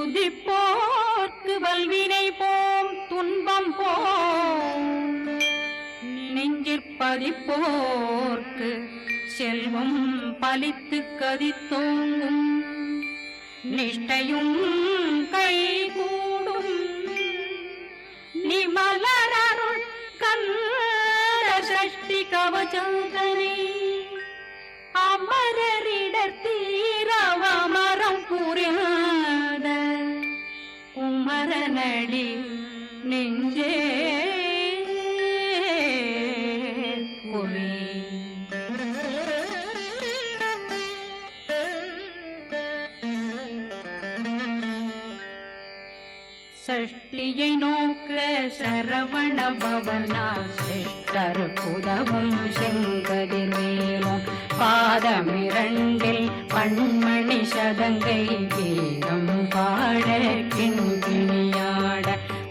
துதிப்போர்க்கு வல்வினை போம் துன்பம் போம் நெஞ்சிற்பதிப்போர்க்கு செல்வம் பலித்து கதித்தோங்கும் நிஷ்டையும் கைகூடும் நிமலரருள் கந்த சஷ்டி கவசந்தனை அமரரிடர் தீரவமரம் புரியாத குமரனடி நெஞ்சே சஷ்டியை நோக்க சரவண பவனா சிஷ்டர் புதவும் செங்கதிர்வேலும் பாதமிரண்டில் பண்மணி சதங்கை கீதம் பாட கிண்கிணியாட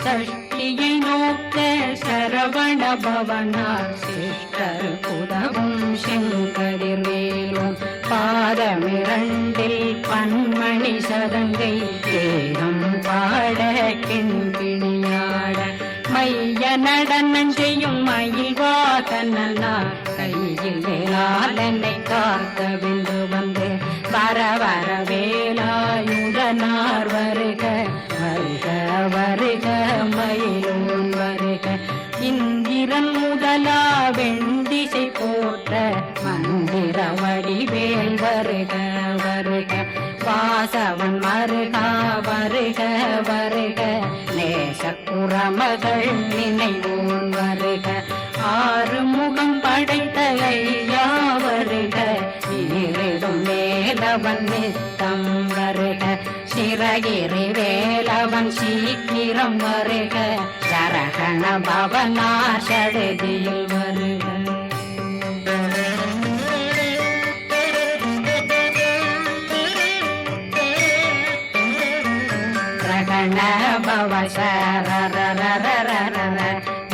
சஷ்டியை நோக்க சரவண பவனா சிஷ்டர் புதவும் செங்கதிர்வேலும் பாதமிரண்டில் பண்மணி சதங்கை கீதம் பாட கிண்கிணியாட மைய நடனம் செய்யும் மயில் வாசனா கையில் வேளாளனை காக்க விந்து வந்து வர வர வேலாயுதனார் வருக வருக வருக மயிலோன் வருக இந்திரன் முதலா வெண்டிசை போற்ற மந்திர வடிவேல் வருக வருக வாசவன் மருகா வருக வருக நேசக்குறமகள் நினைவோன் வருக ஆறு முகம் படைத்த ஐயா வருக ஈரிடும் வேலவன் நித்தம் வருக சிறகிரி வேலவன் சீக்கிரம் வருக சரகண பவனா சடுதியில் வருக ரகண பவ சரரரரரரர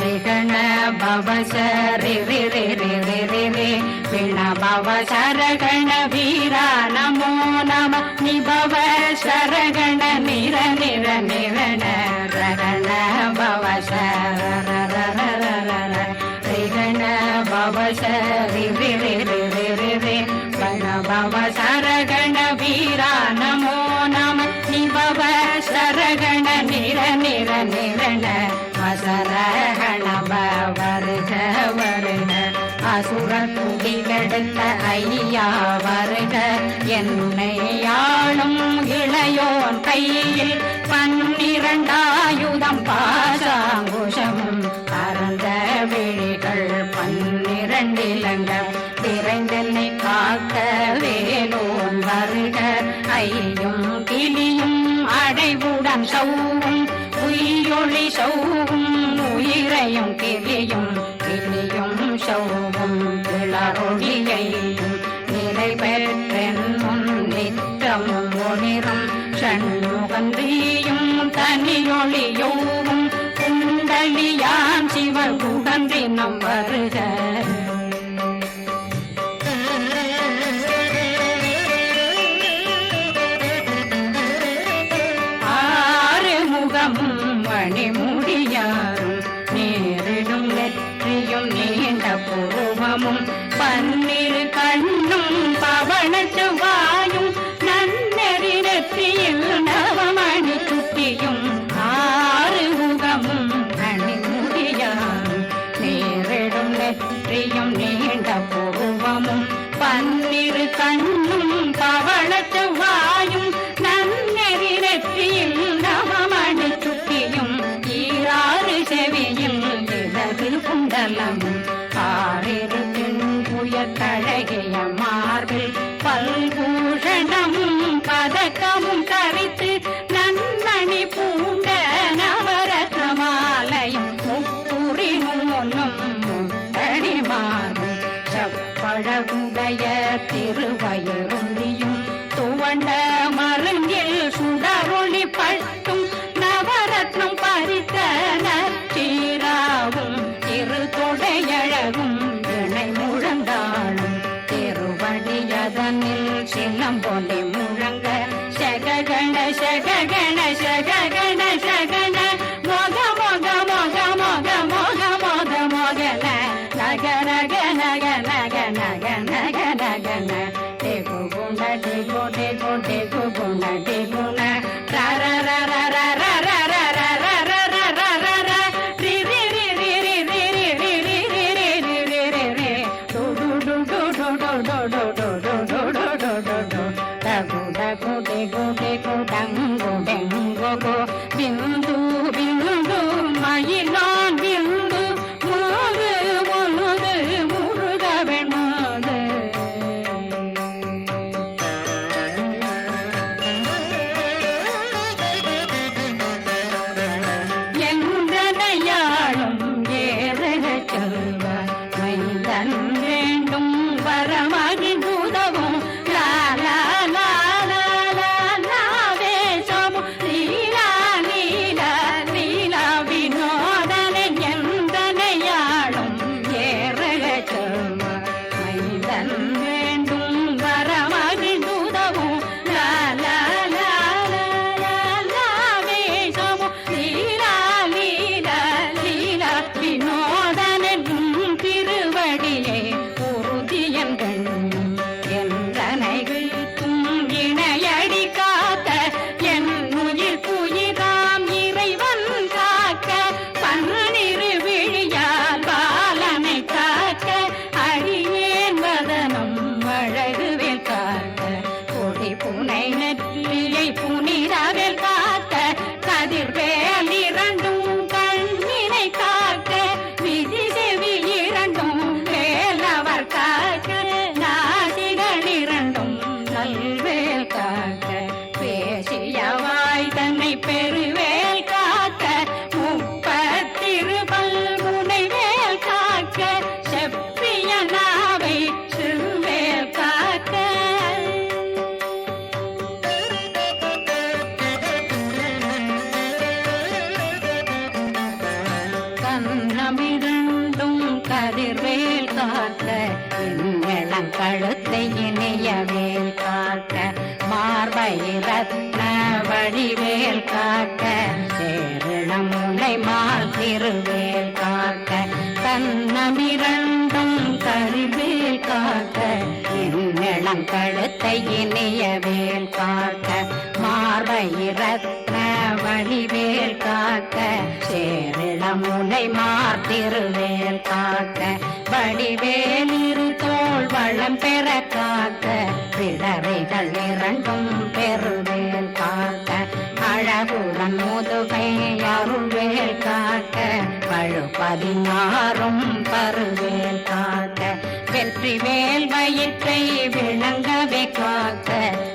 ரிகண பவ சரி ரி ரி ரி ரி ரி ரி விண பவ சரகண வீரா நமோ நம நிபவ சரகண நிர நிர நிரண ரகண பவ சரரரரரர ரிகண பவ சரி ரி ரி ரி ரி ரி ரி விண பவ சரகண வீரா நமோ நம நிபவ சரகண நிர நிர நிரண வசரகண வருக வருக அசுர துடி கெடுத்த ஐயா வருக என்னை ஆளும் இளையோன் கையில் 12 ஆயுதம் பாசாங்குஷம் பரந்த விழிகள் 12 இலங்கம் விரைந்தென்னை காக்க வேலோன் வருக ஐயும் கிளியும் அடைவுடன் சௌவும் உயிரொளி சௌவும் உயிரையும் கிளியும் கிளியும் சௌவும் கிளரொளியையும் நிலை பெற்றென் முன் நித்தமும் ஒளிரும் சண்முகந்தியும் தனியொளியோவும் குண்டலியாம் சிவ குகந்தினம் வருக மணிமுடியாரும் நேரிடும் நெற்றியும் நீண்ட பூவமும் 12 கண்ணும் பவனத்து வாயும் நன்னெறி நெற்றியில் நவமணி சுட்டியும் 6 முகமும் மணிமுடியாரும் நேரிடும் நெற்றியும் நீண்ட பூவமும் 12 கண்ணும் பவனத்து வாயும் நன்னெறி நெற்றியில் நவமணி சுட்டியும் 6 செவியில் இடது குண்டலம் 6 புயத்தழகிய மார்பில் பல்பூஷணமும் பதக்கமும் தரித்து நன்மணி பூண்ட நவரத்ன மாலையும் முப்புரி மூன்னும் முத்தடி மாறும் செப்பழகுடைய திருவயருந்தியும் துவண்ட மருங்கில் சுடரொளி பட்டும் நவரத்னம் பறித்த நச்சீராவும் திரு தொடையழகும் இணை முழந்தாளும் திருவடியதனில் சிலம்பொலி முழங்க சககண கணேச கணேச கண மோக மோக மோக மோக மோக மோக மோகன நக நக நக நக நக நக நகன டேகு குண டேகு டேகு டேகு குண டேகுண ர ர ர ர ர ர ர ர ர ர ர ர ர ர ரி ரி ரி ரி ரி ரி ரி ரி ரி ரி ரி ரி ரி ரி டு டு டு டு டு டு டு டு டு டு டு டு டு டு டகு டகு டேகு டேகு டங்கு டெங்கு கோ பிந்து பிந்து மயிலான் பிந்து முழுது முழுது முருகவன் மாது எந்தனையாளும் ஏறக செல்வ மைந்தன் வேண்டும் வரமகி உதவும் லாலா லாலா லாலா வேஷமு லீலா லீலா லீலா வினோதனை எந்தனையாளும் ஏறக செல்வ மைந்தன் வேண்டும் வரமகி உதவும் லாலா லாலா லாலா வேஷமு லீலா லீலா லீலா வினோதனும் திருவடியே உறுதியங்கள் என்றனைகளுக்கும் இணையடி காக்க என் உயிர் புயிராம் இறைவன் காக்க பன்னிரு விழியால் பாலனை காக்க அடியேன் வதனம் அழகுவேல் காக்க கொடி புனை நெற்றியை புனிதவேல் காக்க கதிர்வேல் இரண்டும் கண்ணினை காக்க விதி செவி இரண்டும் வேலவர் காக்க நாசிகள் இரண்டும் நல்வேல் காக்க பேசியவாய் தன்னை பெருவேல் காக்க முப்பத்திருபல் முனைவேல் காக்க செப்பிய நாவை சிறுவேல் காக்க கண்ணமிரண்டும் கதிர்வேல் காக்க இளம் கழுத்தை இணையவேல் காக்க மார்பை ரத்ன வடிவேல் காக்க சேரிளம் முனை மால் திருவேல் காக்க கண்ணமிரண்டும் கதிர்வேல் காக்க இளம் கழுத்தை இணையவேல் காக்க மார்பை ரத்ன வடிவேல் காக்க சேரிளம் முனை மார் திருவேல் காக்க வடிவேல் இரு தோள் வளம் பெற காக்க பிடரைகள் இரண்டும் பெருவேல் காக்க அழகுடன் முதுகை அருள்வேல் காக்க பழு 16 பருவேல் காக்க வெற்றி வேல் வயிற்றை விளங்கவே காக்க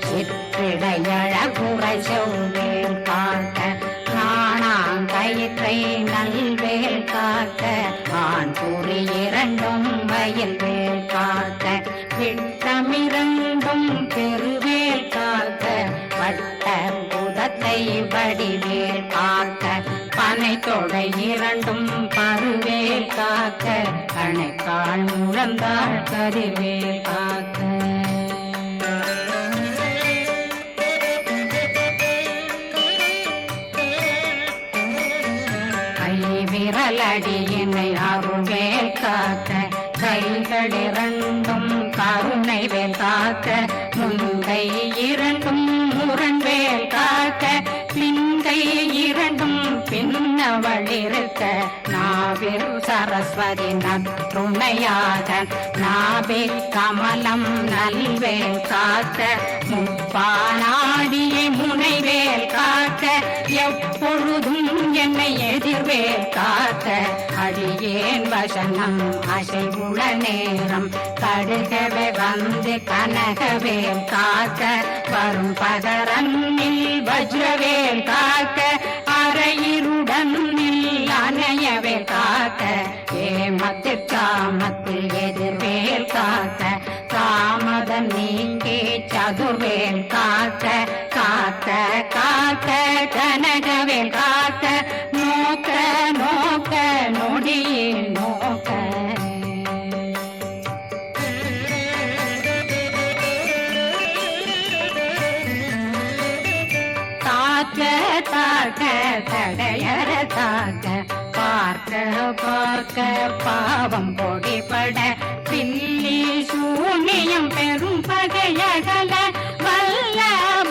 சிற்றிடையழகுரை செவ்வேல் காக்க நாணாங்கயிற்றை நல்வேல் காக்க ஆண் குறி இரண்டும் வயல்வேல் காக்க விட்டமிரண்டும் பெருவேல் காக்க வட்ட புதத்தை வடிவேல் காக்க பனை தொடை இரண்டும் பருவேல் காக்க கணைக்கால் முழந்தாள் கதிர்வேல் காக்க விரலடியினை அருள்வேல் காக்க கைகள் இரண்டும் கருணை வேல் காக்க முந்தை இரண்டும் முரண்வேல் காக்க பிந்தை இரண்டும் பின்னவளிருக்க நாவில் சரஸ்வதி நற்றுணையாக நாபி கமலம் நல்வேல் காக்க முப்பானாடியை முனைவேல் காக்க எப்பொழுதும் என்னை எதிர்வேல் காக்க அடியேன் வசனம் அசைவுள நேரம் கடுகவே வந்து கனகவேல் காக்க வரும் பகரன்னில் வஜ்ரவேல் காக்க அரையிருடன் அணையவே காக்க ஏமத்தில் காமத்தில் எதிர்வேல் காக்க காமதம் நீங்கி சதுர்வேல் காக்க காக்க காக்க கனகவேல் காக்க நோக்க நோக்க நொடியே நோக்க தாக்க தடையற தாக்க பார்க்க பார்க்க பாவம் பொடிபட பில்லி சூனியம் பெரும் பகையகல வல்ல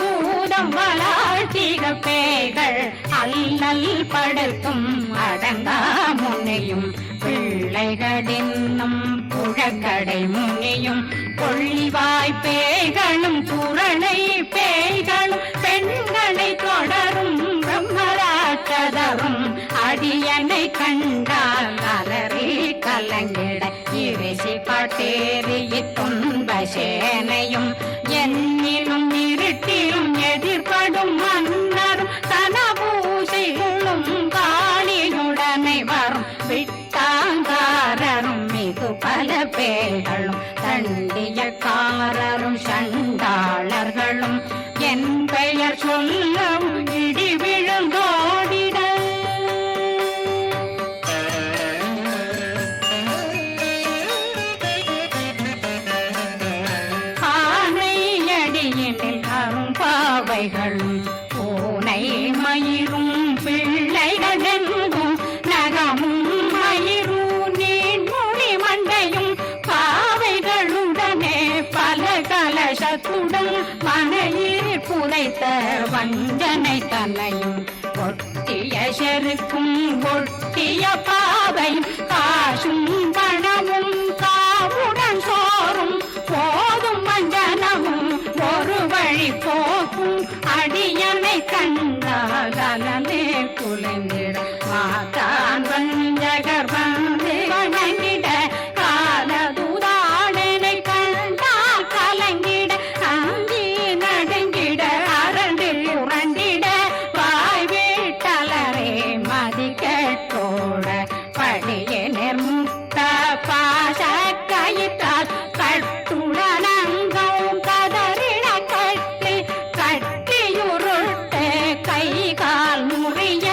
பூதம் வளாழ்த்திக பேய்கள் அல்லல் படுத்தும் அடங்கா முனையும் பிள்ளைகளின்னும் புழக்கடை முனியும் கொள்ளிவாய் பேய்களும் குரளை பேய்களும் பெண்களை தொடரும் பிரம்மராட்சதரும் அடியனை கண்டால் அலறி கலங்கிட இரிசி பட்டேறி துன்ப சேனையும் என்னிலும் இருட்டிலும் எதிர்படும் மன்னரும் தனபூசைகளும் காளியுடனை வரும் விட்டாங்காரரும் மிகு பல பேர்களும் தண்டியக்காரரும் சண்டாளர்களும் என் பெயர் சொல்லவும் இடி விழுந்தோடிட ஆனையடியினில் அரும்பாவைகளும் பூனை மயிரும் பிள்ளைகளெங்கும் நகமும் மயிரும் நீண்மொழி மண்டையும் பாவைகளுடனே பல கலசத்துடன் மனையில் புதைத்த வஞ்சனை தன்னையும் ஒட்டிய செருக்கும் ஒட்டிய பாவையும் காசும் பணமும் காவுடன் சோறும் போதும் வஞ்சனமும் ஒரு வழி போக்கும் அடியனை கண்டால் அலனே குலைந்திட மாதான் வஞ்சகர் வந்து வணங்கிட காலதுதாடனை கண்டால் கலங்கிட அஞ்சி நடுங்கிட அரண்டு உரண்டிட வாய் வீட்டலரே மதி கேட்டோட படிய நிர்முக்த பாச கயிற்றால் கட்டுடனங்கவும் கதறிட கட்டி கட்டியுருட்டு கை கால் முறிய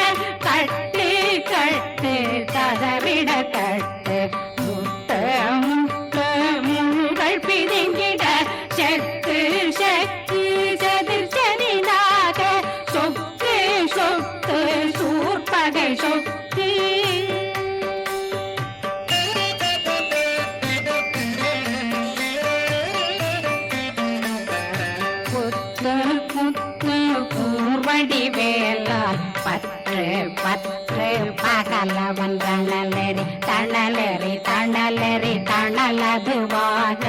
கட்டு கட்டு கதறிட கட்டு முட்டு முட்டு முள்கள் பிதுங்கிட செத்து செத்து செதிர் செதினாக சொக்கு சொக்கு சூர்பகை சொக்கு புத்து புத்து பூர்வடி வேலால் பற்று பற்று பகலவன் தணலெறி தணலெறி தணலெறி தணலதுவாக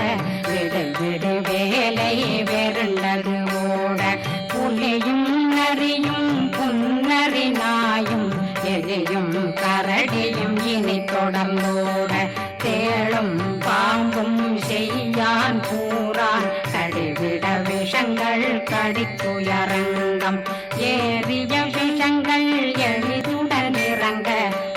விடு விடு வேலை வெருண்டது ஓட புலியும் நரியும் புன்னரி நாயும் எலியும் கரடியும் இனி தொடர்ந்தோட தேளும் பாம்பும் செய்யான் கூறான் கடிவிட விஷங்கள் கடித்துயரங்கம் ஏறிய விஷங்கள் எளிதுடன் இறங்க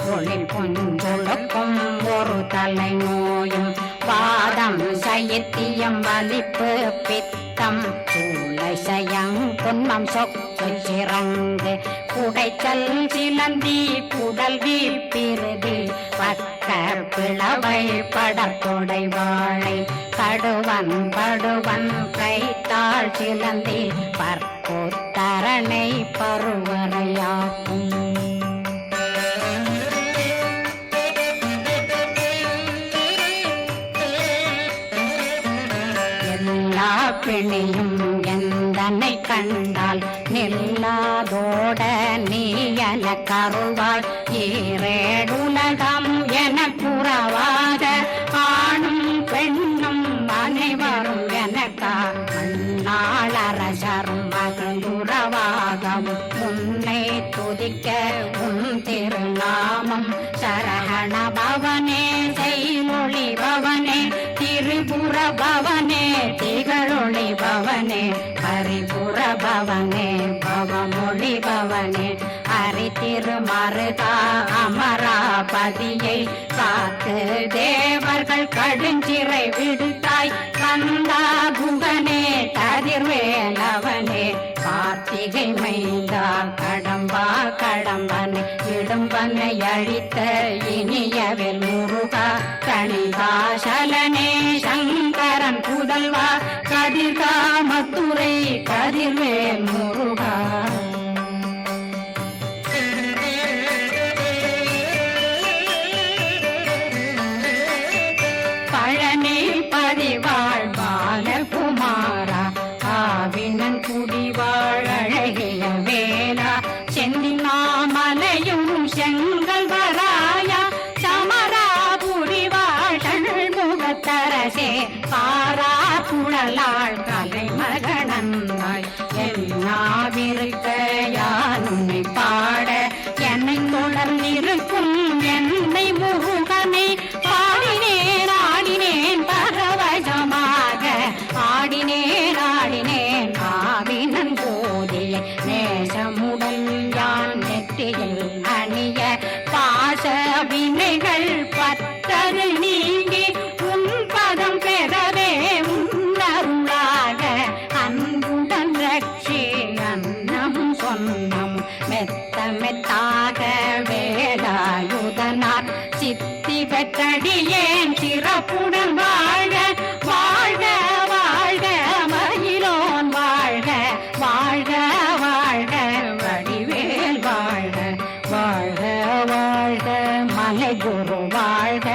ஒளில் பொஞ்சொழுக்கும் ஒரு தலை நோயும் பாதம் சைத்தியம் வலிப்பு பித்தம் சூளைசயம் புன்மம் சொக்கு சிறங்கு குடைச்சல் சிலந்தி குடல் வீப்பிருதி பக்கர் பிளவை படற்கொடை வாழை கடுவன் படுவன் கைத்தாள் சிலந்தி பற்புத்தரணை பருவரையாக்கும் எல்லா பிணியும் எந்தனை கண்டால் நில்லாதோட நீ என கருவாள் ஈரேடுலகம் என புறவாக ஆணும் பெண்ணும் அனைவரும் எனக்கா மண்ணாளரசரும் மகளுறவாகவும் உன்னை துதிக்க உன் திருநாமம் சரகண பவனே செய்மொழி பவனே திரிபுர பவனே திகழொளி பவனே ஹரிபுர பவனே பவமொழி பவனே ஹரி திருமருதா அமராபதியை காத்து தேவர்கள் கடுஞ்சிறை விடுத்தாய் கந்தா குகனே கதிர்வேலவனே கார்த்திகை மைந்தா கடம்பா கடம்பனை இடும்பனை அழித்த இனியவில் முருகா கணிகாசலனே சங்கரன் புதல்வா கதிர்காமத்துறை கதிர்வேல் முருகா குழலாள் கலைமகனந்தாய் எல்லாவிருக்க யானுனை பாட என்னை தொடர்ந்திருக்கும் என்னை முருகனை பாடினேன் ஆடினேன் பரவசமாக ஆடினேன் ஆடினேன் ஆவினன் போதிய நேசமுடன் யான் நெற்றியில் அணிய பாச வினைகள் பத்தது நீங்கி உன் பதம் பெறவே உன்னருளாக அன்புடன் ரட்சி அன்னம் சொன்னம் மெத்த மெத்தாக வேலாயுதனார் சித்தி பெற்றடியேன் சிறப்புடன் வாழ வாழ்க வாழ்க மயிலோன் வாழ்க வாழ்க வாழ்க வடிவேல் வாழ்க வாழ்க வாழ்க மலை குரு வாழ்க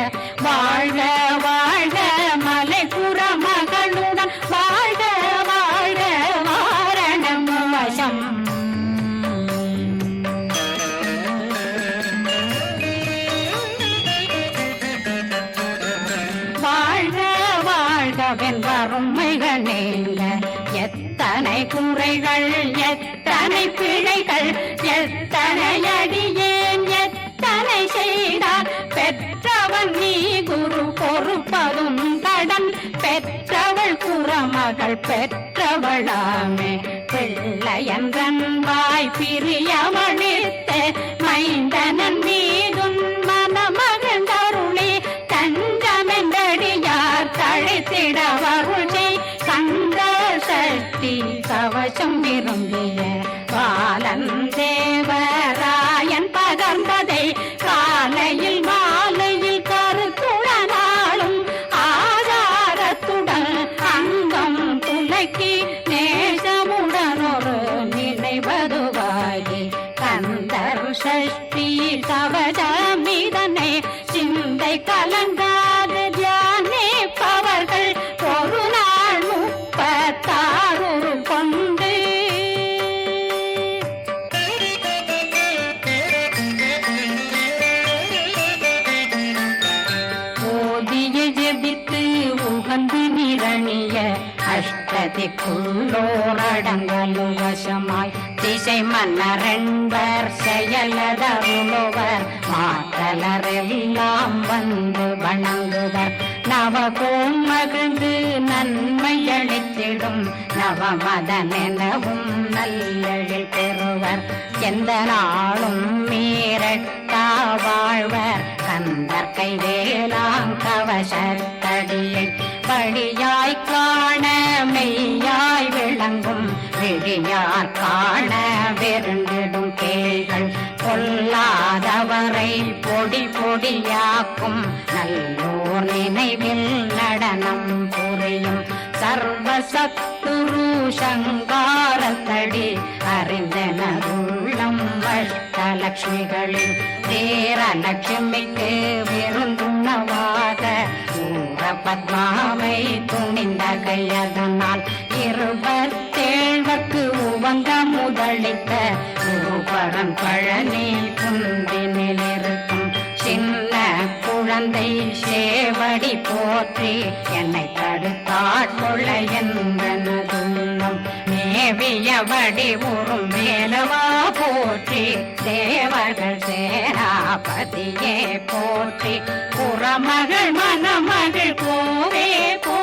வாழ்க வாழ்க மலை குற மகளுடன் வாழ்க வாழ்க வாரணம் வசம் வெண்வறுமைகள் நீங்க எத்தனை குறைகள் எத்தனை பிழைகள் எத்தனை அடியேன் எத்தனை செய்தார் பெற்றவன் நீ குரு பொறுப்பதும் கடன் பெற்றவள் குறமகள் பெற்றவளாமே பிள்ளையன்றன் வாய் பிரியமளித்த மைந்தனன் மீதும் மனமகந்தருளி தஞ்சமென்றடியார் தழைத்திட வருளை கந்த சக்தி கவசம் விரும்பிய பாலன் தேவராயன் பகர்ந்ததை காலையில் மாலையில் கருத்துடனாலும் ஆதாரத்துடன் அங்கம் துலக்கி நேசமுடன் ஒரு நினைவதுவாகி கந்தர் சஷ்டி கவசமிதனை சிந்தை கலங்காது தியானிப்பவர்கள் ஒரு நாள் 36 கொண்டு ஓதிய ஜெபித்து உகந்து நிரணிய அஷ்டதிக்குள்ளோரடங்கலும் வசமாய் திசை மன்னரென்பர் செயலதருளுவர் மாற்றலரெல்லாம் வந்து வணங்குவர் நவகோம் மகிழ்ந்து நன்மையளித்திடும் நவமதனெனவும் நல்லெழில் பெறுவர் எந்த நாளும் மீறட்டா வாழ்வர் கந்தர் கைவேலாம் கவசத்தடியை படியாய் காண மெய்யாய் விளங்கும் விழியார் காண வெருண்டிடும் கேள்கள் கொல்லாதவரை பொடி பொடியாக்கும் நல்லோர் நினைவில் நடனம் புரியும் சர்வசத்துரு சங்காரத்தடி அறிந்தனருள்ளம் அஷ்டலட்சுமிகளில் தேரலட்சுமிக்கு விருந்துணவாக ஊர பத்மாவை துணிந்த கையதனால் 27 உவங்க முதலித்த குருபரன் பழனி குந்தினில் இருக்கும் சின்ன குழந்தை சேவடி போற்றி என்னை தடுத்தாட்கொள்ள என்பனதுள்ளம் மேவியபடி உறும் மேலவா போற்றி தேவர்கள் சேராபதியே போற்றி புறமகள் மணமகள் கோவே போ